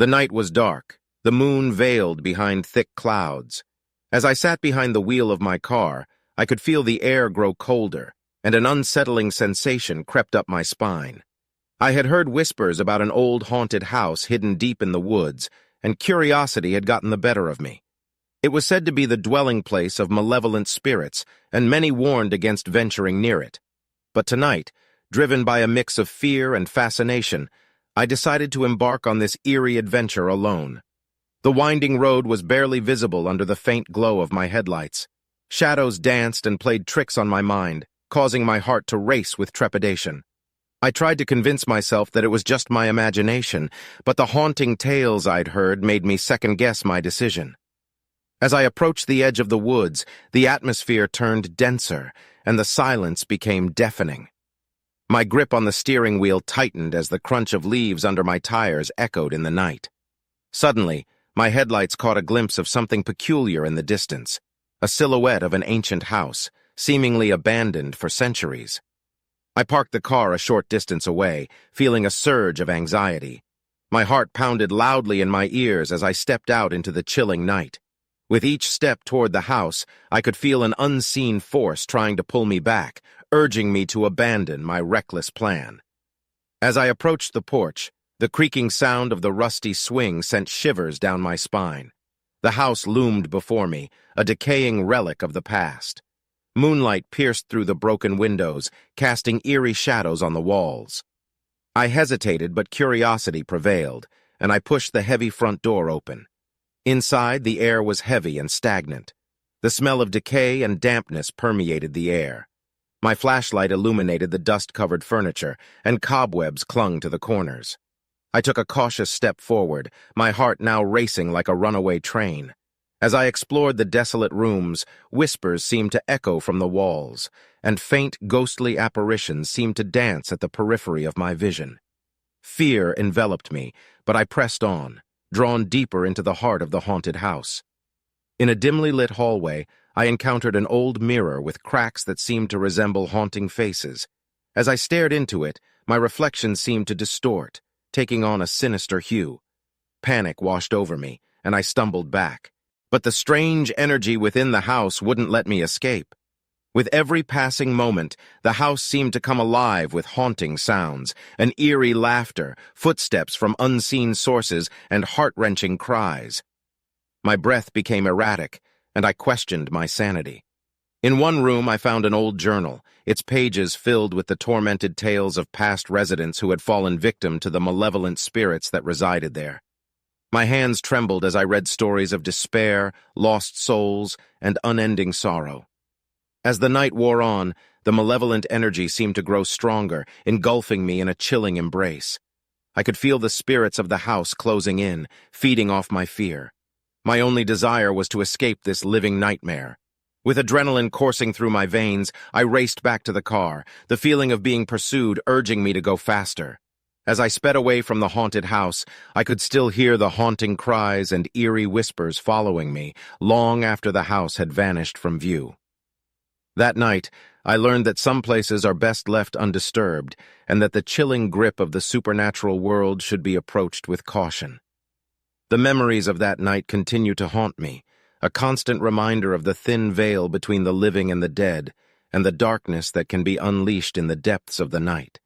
The night was dark, the moon veiled behind thick clouds. As I sat behind the wheel of my car, I could feel the air grow colder, and an unsettling sensation crept up my spine. I had heard whispers about an old haunted house hidden deep in the woods, and curiosity had gotten the better of me. It was said to be the dwelling place of malevolent spirits, and many warned against venturing near it. But tonight, driven by a mix of fear and fascination, I decided to embark on this eerie adventure alone. The winding road was barely visible under the faint glow of my headlights. Shadows danced and played tricks on my mind, causing my heart to race with trepidation. I tried to convince myself that it was just my imagination, but the haunting tales I'd heard made me second-guess my decision. As I approached the edge of the woods, the atmosphere turned denser, and the silence became deafening. My grip on the steering wheel tightened as the crunch of leaves under my tires echoed in the night. Suddenly, my headlights caught a glimpse of something peculiar in the distance, a silhouette of an ancient house, seemingly abandoned for centuries. I parked the car a short distance away, feeling a surge of anxiety. My heart pounded loudly in my ears as I stepped out into the chilling night. With each step toward the house, I could feel an unseen force trying to pull me back, urging me to abandon my reckless plan. As I approached the porch, the creaking sound of the rusty swing sent shivers down my spine. The house loomed before me, a decaying relic of the past. Moonlight pierced through the broken windows, casting eerie shadows on the walls. I hesitated, but curiosity prevailed, and I pushed the heavy front door open. Inside, the air was heavy and stagnant. The smell of decay and dampness permeated the air. My flashlight illuminated the dust-covered furniture, and cobwebs clung to the corners. I took a cautious step forward, my heart now racing like a runaway train. As I explored the desolate rooms, whispers seemed to echo from the walls, and faint, ghostly apparitions seemed to dance at the periphery of my vision. Fear enveloped me, but I pressed on, drawn deeper into the heart of the haunted house. In a dimly lit hallway, I encountered an old mirror with cracks that seemed to resemble haunting faces. As I stared into it, my reflection seemed to distort, taking on a sinister hue. Panic washed over me, and I stumbled back. But the strange energy within the house wouldn't let me escape. With every passing moment, the house seemed to come alive with haunting sounds, an eerie laughter, footsteps from unseen sources, and heart-wrenching cries. My breath became erratic, and I questioned my sanity. In one room, I found an old journal, its pages filled with the tormented tales of past residents who had fallen victim to the malevolent spirits that resided there. My hands trembled as I read stories of despair, lost souls, and unending sorrow. As the night wore on, the malevolent energy seemed to grow stronger, engulfing me in a chilling embrace. I could feel the spirits of the house closing in, feeding off my fear. My only desire was to escape this living nightmare. With adrenaline coursing through my veins, I raced back to the car, the feeling of being pursued urging me to go faster. As I sped away from the haunted house, I could still hear the haunting cries and eerie whispers following me, long after the house had vanished from view. That night, I learned that some places are best left undisturbed, and that the chilling grip of the supernatural world should be approached with caution. The memories of that night continue to haunt me, a constant reminder of the thin veil between the living and the dead, and the darkness that can be unleashed in the depths of the night.